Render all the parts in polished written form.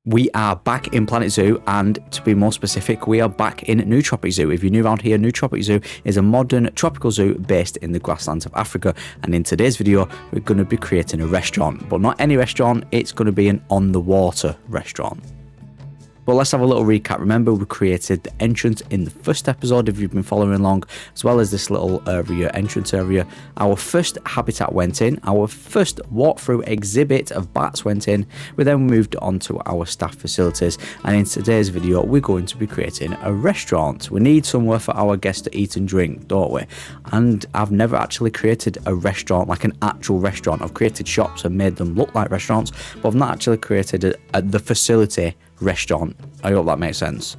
We are back in Planet Zoo, and to be more specific, we are back in Newtropic Zoo. If you're new around here, Newtropic Zoo is a modern tropical zoo based in the grasslands of Africa, and in today's video, we're going to be creating a restaurant, but not any restaurant, it's going to be an on-the-water restaurant. But let's have a little recap. Remember, we created the entrance in the first episode, if you've been following along, as well as this little area, entrance area. Our first habitat went in. Our first walkthrough exhibit of bats went in. We then moved on to our staff facilities. And in today's video, we're going to be creating a restaurant. We need somewhere for our guests to eat and drink, don't we? And I've never actually created a restaurant, like an actual restaurant. I've created shops and made them look like restaurants, but I've not actually created the facility restaurant. I hope that makes sense.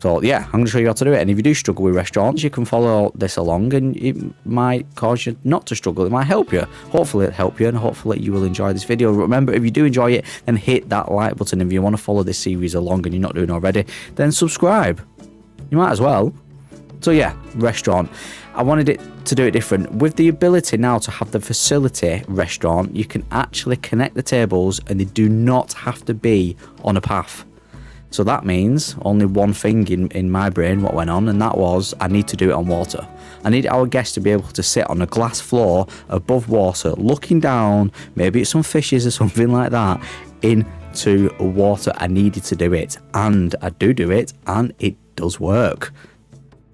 So yeah, I'm going to show you how to do it, and if you do struggle with restaurants, you can follow this along and it might cause you not to struggle. It might help you. Hopefully it'll help you, and hopefully you will enjoy this video. Remember, if you do enjoy it, then hit that like button. If you want to follow this series along and you're not doing already, then subscribe. You might as well. So yeah, restaurant. I wanted it to do it different. With the ability now to have the facility restaurant, you can actually connect the tables and they do not have to be on a path. So that means only one thing in my brain what went on, and that was I need to do it on water. I need our guests to be able to sit on a glass floor above water, looking down, maybe at some fishes or something like that, into water. I needed to do it, and I do it, and it does work.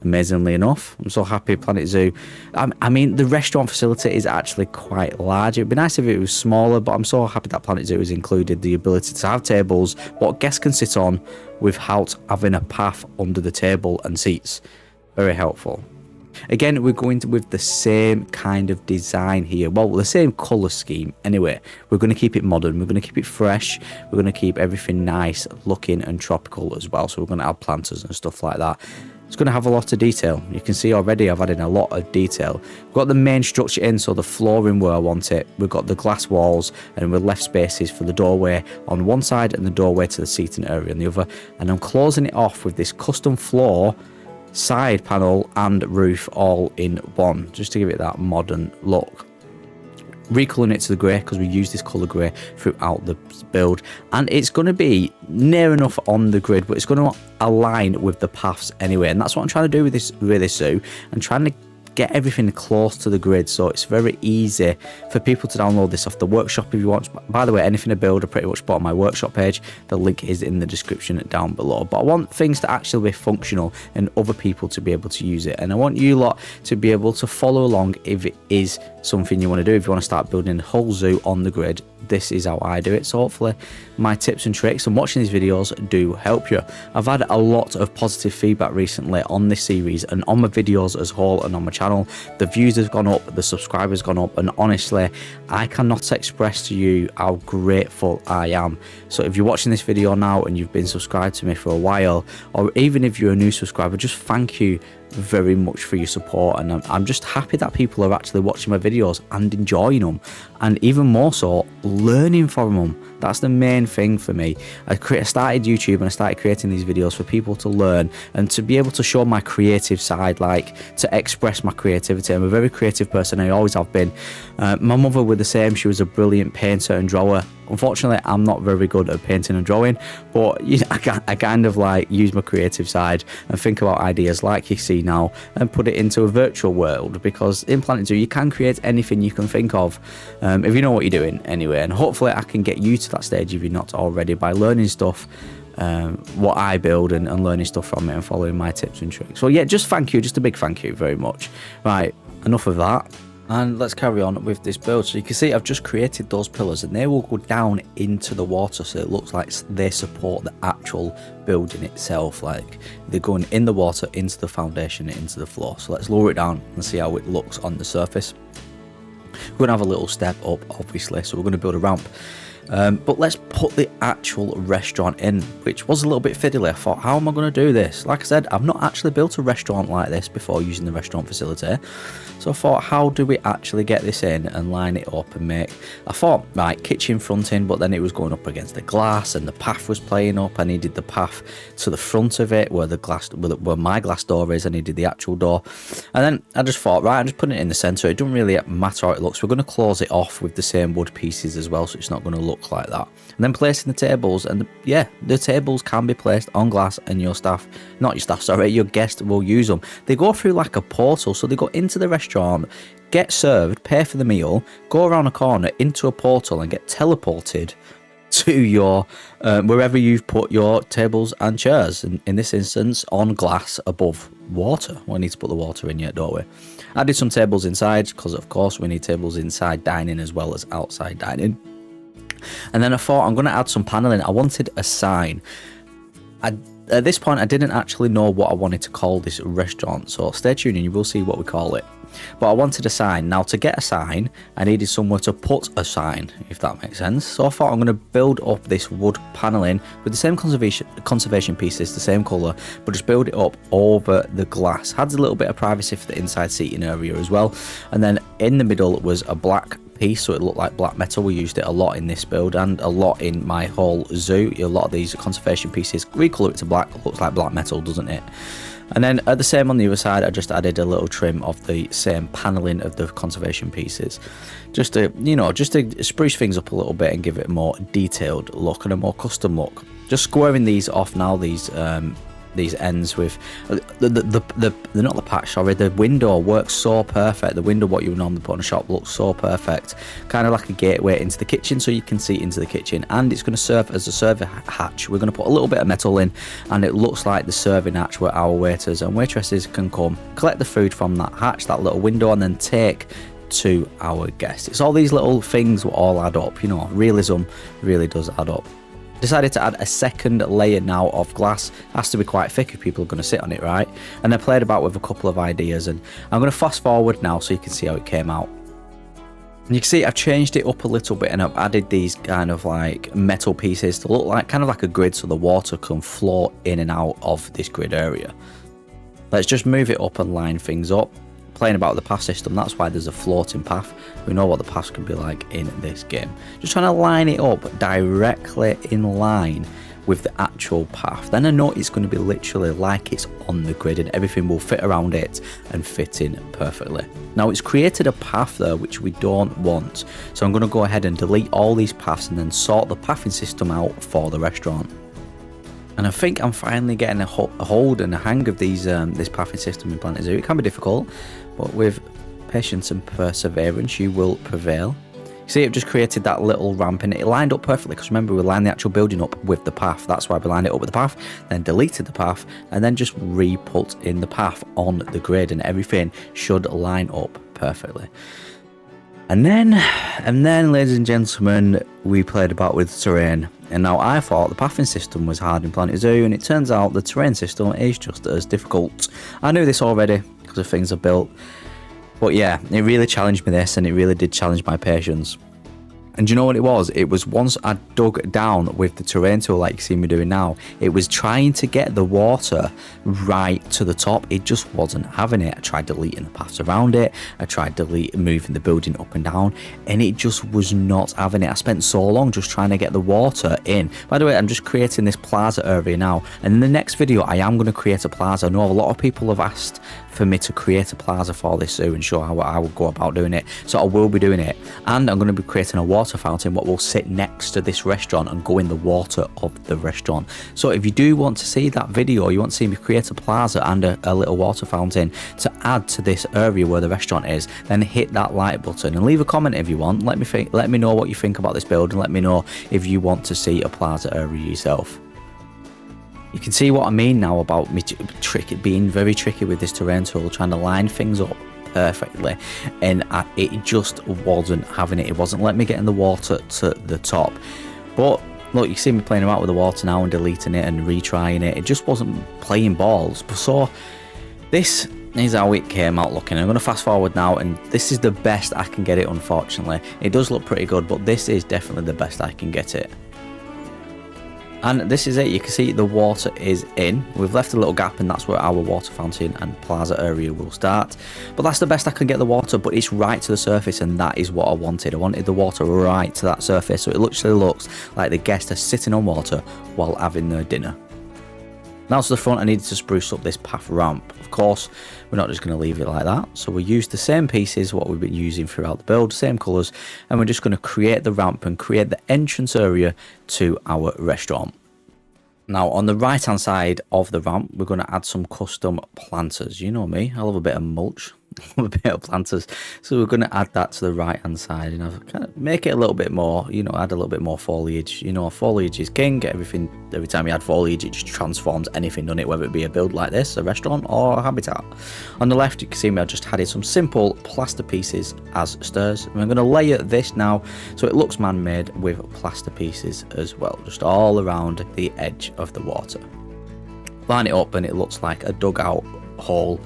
Amazingly enough, I'm so happy Planet Zoo. I mean, the restaurant facility is actually quite large. It'd be nice if it was smaller, but I'm so happy that Planet Zoo has included the ability to have tables what guests can sit on without having a path under the table and seats. Very helpful. Again, we're going with the same kind of design here. Well, the same colour scheme anyway. We're going to keep it modern. We're going to keep it fresh. We're going to keep everything nice looking and tropical as well. So we're going to add planters and stuff like that. It's going to have a lot of detail. You can see already I've added a lot of detail. We've got the main structure in, so the flooring where I want it. We've got the glass walls, and we've left spaces for the doorway on one side and the doorway to the seating area on the other. And I'm closing it off with this custom floor, side panel and roof all in one, just to give it that modern look. Recolouring it to the grey, because we use this colour grey throughout the build, and it's going to be near enough on the grid, but it's going to align with the paths anyway, and that's what I'm trying to do with this zoo. I'm trying to get everything close to the grid, so it's very easy for people to download this off the workshop if you want. By the way, anything to build, I pretty much put on my workshop page. The link is in the description down below. But I want things to actually be functional and other people to be able to use it, and I want you lot to be able to follow along if it is something you want to do. If you want to start building a whole zoo on the grid, this is how I do it. So hopefully my tips and tricks and watching these videos do help you. I've had a lot of positive feedback recently on this series and on my videos as a whole and on my channel. The views have gone up, the subscribers gone up, and honestly I cannot express to you how grateful I am. So if you're watching this video now and you've been subscribed to me for a while, or even if you're a new subscriber, just thank you very much for your support, and I'm just happy that people are actually watching my videos and enjoying them, and even more so learning from them. That's the main thing for me. I started YouTube and I started creating these videos for people to learn and to be able to show my creative side, like to express my creativity. I'm a very creative person, I always have been. My mother was the same. She was a brilliant painter and drawer. Unfortunately, I'm not very good at painting and drawing, but I kind of like use my creative side and think about ideas like you see now and put it into a virtual world, because in Planet Zoo you can create anything you can think of if you know what you're doing anyway. And hopefully I can get you to that stage if you're not already, by learning stuff what I build and learning stuff from it and following my tips and tricks. So yeah, just thank you, just a big thank you very much. Right, enough of that. And let's carry on with this build. So you can see I've just created those pillars, and they will go down into the water, so it looks like they support the actual building itself, like they're going in the water into the foundation and into the floor. So let's lower it down and see how it looks on the surface. We're going to have a little step up obviously, so we're going to build a ramp. But let's put the actual restaurant in, which was a little bit fiddly. I thought, how am I going to do this? Like I said, I've not actually built a restaurant like this before using the restaurant facility. So I thought, how do we actually get this in and line it up and make... I thought, right, kitchen fronting, but then it was going up against the glass and the path was playing up. I needed the path to the front of it where where my glass door is. I needed the actual door. And then I just thought, right, I'm just putting it in the centre. It doesn't really matter how it looks. We're going to close it off with the same wood pieces as well, so it's not going to look look like that. And then placing the tables, and the tables can be placed on glass, and your guest will use them. They go through like a portal, so they go into the restaurant, get served, pay for the meal, go around a corner into a portal and get teleported to your wherever you've put your tables and chairs, in this instance on glass above water. We need to put the water in yet, don't we? I did some tables inside because of course we need tables inside dining as well as outside dining. And then I thought I'm going to add some paneling. I wanted a sign. At this point I didn't actually know what I wanted to call this restaurant, so stay tuned and you will see what we call it. But I wanted a sign. Now, to get a sign, I needed somewhere to put a sign, if that makes sense. So I thought I'm going to build up this wood paneling with the same conservation pieces, the same colour, but just build it up over the glass. Adds a little bit of privacy for the inside seating area as well. And then in the middle was a black piece, so it looked like black metal. We used it a lot in this build and a lot in my whole zoo. A lot of these conservation pieces, recolour it to black, looks like black metal, doesn't it? And then at the same on the other side, I just added a little trim of the same paneling of the conservation pieces, just to spruce things up a little bit and give it a more detailed look and a more custom look. Just squaring these off now, these ends with not the patch, sorry, the window works so perfect. The window, what you would normally put in a shop, looks so perfect, kind of like a gateway into the kitchen, so you can see into the kitchen, and it's going to serve as a serving hatch. We're going to put a little bit of metal in, and it looks like the serving hatch where our waiters and waitresses can come collect the food from that hatch, that little window, and then take to our guests. It's all these little things will all add up, realism really does add up. Decided to add a second layer now of glass. Has to be quite thick if people are going to sit on it, right? And I played about with a couple of ideas, and I'm going to fast forward now so you can see how it came out. And you can see I've changed it up a little bit, and I've added these kind of like metal pieces to look like kind of like a grid, so the water can flow in and out of this grid area. Let's just move it up and line things up. Playing about the path system, that's why there's a floating path. We know what the paths can be like in this game. Just trying to line it up directly in line with the actual path. Then I know it's going to be literally like it's on the grid, and everything will fit around it and fit in perfectly. Now, it's created a path there which we don't want, so I'm going to go ahead and delete all these paths and then sort the pathing system out for the restaurant. And I think I'm finally getting a hold and a hang of these this pathing system in Planet Zoo. It can be difficult, but with patience and perseverance, you will prevail. You see, it just created that little ramp, and it lined up perfectly, because remember, we lined the actual building up with the path. That's why we lined it up with the path, then deleted the path, and then just re-put in the path on the grid, and everything should line up perfectly. And then, ladies and gentlemen, we played about with terrain. And now I thought the pathing system was hard in Planet Zoo, and it turns out the terrain system is just as difficult. I knew this already because of things I built. But yeah, it really challenged me, this, and it really did challenge my patience. And do you know what it was? It was once I dug down with the terrain tool like you see me doing now, it was trying to get the water right to the top. It just wasn't having it. I tried deleting the paths around it. I tried moving the building up and down, and it just was not having it. I spent so long just trying to get the water in. By the way, I'm just creating this plaza area now, and in the next video I am going to create a plaza. I know a lot of people have asked for me to create a plaza for this zoo and show how I would go about doing it, so I will be doing it. And I'm going to be creating a water fountain what will sit next to this restaurant and go in the water of the restaurant. So if you do want to see that video, you want to see me create a plaza and a little water fountain to add to this area where the restaurant is, then hit that like button and leave a comment if you want. Let me know what you think about this build, and let me know if you want to see a plaza area yourself. You can see what I mean now about me being very tricky with this terrain tool, trying to line things up perfectly, and it just wasn't having it. It wasn't letting me get in the water to the top. But look, you see me playing about with the water now and deleting it and retrying it. It just wasn't playing balls. So this is how it came out looking. I'm going to fast forward now, and this is the best I can get it, unfortunately. It does look pretty good, but this is definitely the best I can get it. And this is it. You can see the water is in. We've left a little gap, and that's where our water fountain and plaza area will start. But that's the best I can get the water, but it's right to the surface, and that is what I wanted. I wanted the water right to that surface, so it literally looks like the guests are sitting on water while having their dinner. Now to the front, I needed to spruce up this path ramp. Of course, we're not just going to leave it like that. So we use the same pieces, what we've been using throughout the build, same colours, and we're just going to create the ramp and create the entrance area to our restaurant. Now on the right hand side of the ramp, we're going to add some custom planters. You know me, I love a bit of mulch. A bit of planters, so we're going to add that to the right hand side and kind of make it a little bit more, you know, add a little bit more foliage. You know, foliage is king. Every time you add foliage, it just transforms anything, doesn't it, whether it be a build like this, a restaurant, or a habitat. On the left, you can see me, I just added some simple plaster pieces as stairs, and I'm going to layer this now so it looks man-made with plaster pieces as well, just all around the edge of the water. Line it up and it looks like a dugout hole,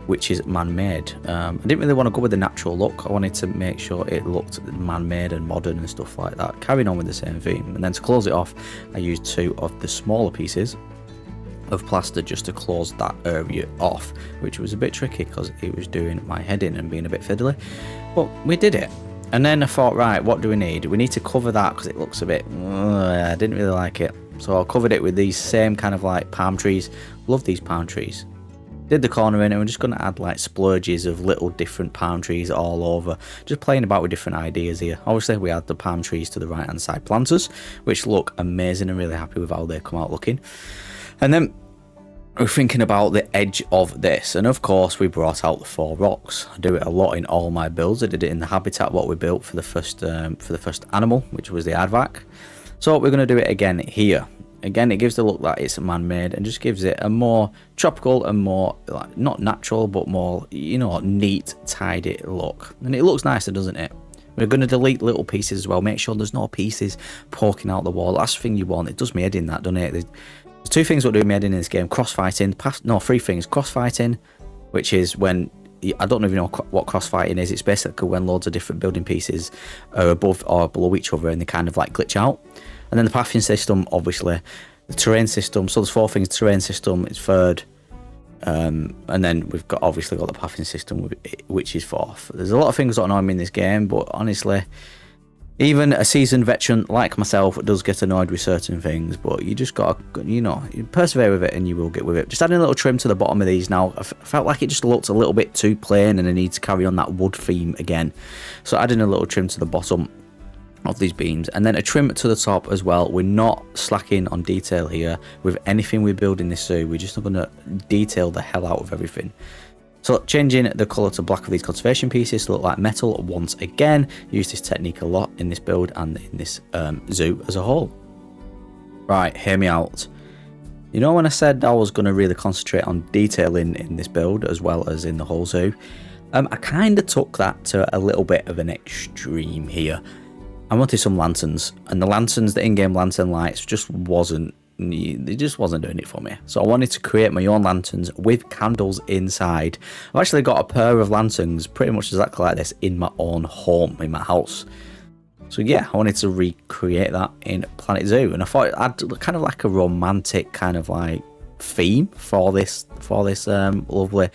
which is man-made. I didn't really want to go with the natural look. I wanted to make sure it looked man-made and modern and stuff like that, carrying on with the same theme. And then to close it off, I used 2 of the smaller pieces of plaster just to close that area off, which was a bit tricky because it was doing my head in and being a bit fiddly, but we did it. And then I thought, right, what do we need? We need to cover that because it looks a bit, I didn't really like it. So I covered it with these same kind of like palm trees. Love these palm trees. Did the corner in, and we're just going to add like splurges of little different palm trees all over, just playing about with different ideas here. Obviously we add the palm trees to the right hand side planters, which look amazing, and really happy with how they come out looking. And then we're thinking about the edge of this, and of course we brought out the 4 rocks. I do it a lot in all my builds. I did it in the habitat what we built for the first animal, which was the Aviary. So we're going to do it again here. Again, it gives the look that it's man-made and just gives it a more tropical and more, like, not natural, but more, you know, neat, tidy look. And it looks nicer, doesn't it? We're going to delete little pieces as well. Make sure there's no pieces poking out the wall. That's the thing you want. It does me head in that, doesn't it? There's 2 things that do me head in this game. Crossfighting. 3 things. Crossfighting, which is when... I don't even know what crossfighting is. It's basically when loads of different building pieces are above or below each other and they kind of like glitch out. And then the pathing system, obviously, the terrain system. So there's 4 things. The terrain system is 3rd, and then we've obviously got the pathing system, which is 4th. There's a lot of things that annoy me in this game, but honestly, even a seasoned veteran like myself does get annoyed with certain things. But you just got to, you know, you persevere with it and you will get with it. Just adding a little trim to the bottom of these now. I felt like it just looked a little bit too plain, and I need to carry on that wood theme again. So adding a little trim to the bottom of these beams, and then a trim to the top as well. We're not slacking on detail here with anything we build in this zoo. We're just not going to detail the hell out of everything. So changing the colour to black of these conservation pieces to look like metal once again. Use this technique a lot in this build and in this zoo as a whole. Right, hear me out. You know when I said I was going to really concentrate on detailing in this build as well as in the whole zoo? I kind of took that to a little bit of an extreme here. I wanted some lanterns, and the lanterns, the in-game lantern lights, just wasn't doing it for me. So I wanted to create my own lanterns with candles inside. I've actually got a pair of lanterns pretty much exactly like this in my own home, in my house. So yeah, I wanted to recreate that in Planet Zoo, and I thought I'd kind of like a romantic kind of like theme for this lovely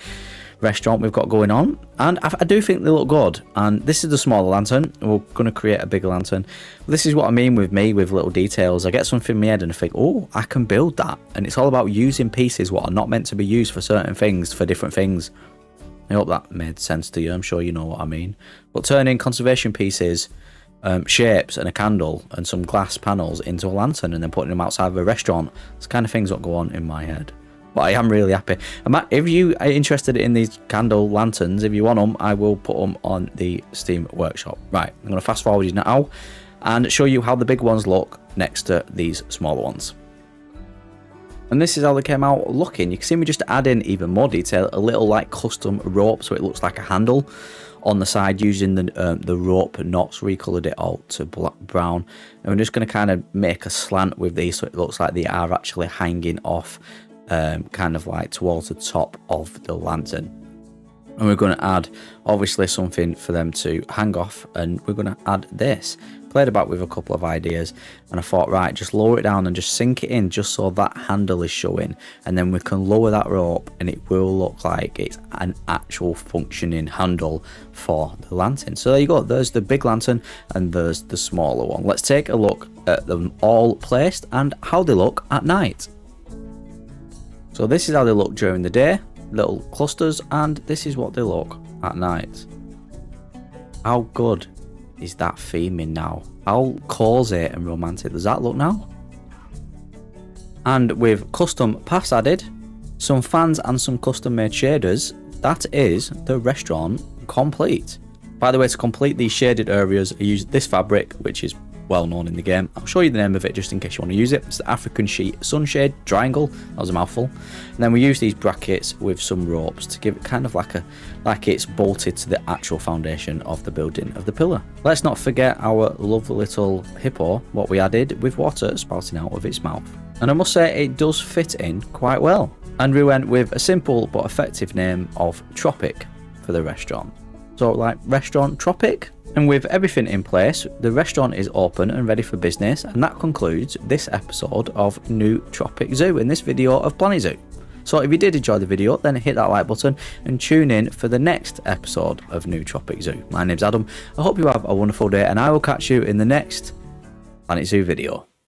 restaurant we've got going on, and I do think they look good. And this is the smaller lantern. We're going to create a bigger lantern. This is what I mean with little details. I get something in my head and I think, oh, I can build that. And it's all about using pieces what are not meant to be used for certain things for different things. I hope that made sense to you. I'm sure you know what I mean. But turning conservation pieces, shapes and a candle and some glass panels into a lantern and then putting them outside of a restaurant, it's kind of things that go on in my head. But I am really happy. If you are interested in these candle lanterns, if you want them, I will put them on the Steam Workshop. Right, I'm going to fast forward now and show you how the big ones look next to these smaller ones. And this is how they came out looking. You can see me just add in even more detail, a little like custom rope so it looks like a handle on the side using the rope knots. Recolored it all to brown, and we're just going to kind of make a slant with these so it looks like they are actually hanging off kind of like towards the top of the lantern. And we're going to add obviously something for them to hang off, and we're going to add this. Played about with a couple of ideas and I thought, right, just lower it down and just sink it in just so that handle is showing, and then we can lower that rope and it will look like it's an actual functioning handle for the lantern. So there you go, there's the big lantern and there's the smaller one. Let's take a look at them all placed and how they look at night. So this is how they look during the day, little clusters, and this is what they look at night. How good is that theming now? How cozy and romantic does that look now? And with custom paths added, some fans and some custom made shaders, that is the restaurant complete. By the way, to complete these shaded areas, I used this fabric, which is well known in the game. I'll show you the name of it just in case you want to use it. It's the African Sheet Sunshade Triangle. That was a mouthful. And then we use these brackets with some ropes to give it kind of like it's bolted to the actual foundation of the building of the pillar. Let's not forget our lovely little hippo, what we added with water spouting out of its mouth. And I must say it does fit in quite well. And we went with a simple but effective name of Tropic for the restaurant. So like Restaurant Tropic. And with everything in place, the restaurant is open and ready for business, and that concludes this episode of Newtropic Zoo in this video of Planet Zoo. So if you did enjoy the video, then hit that like button and tune in for the next episode of Newtropic Zoo. My name's Adam. I hope you have a wonderful day, and I will catch you in the next Planet Zoo video.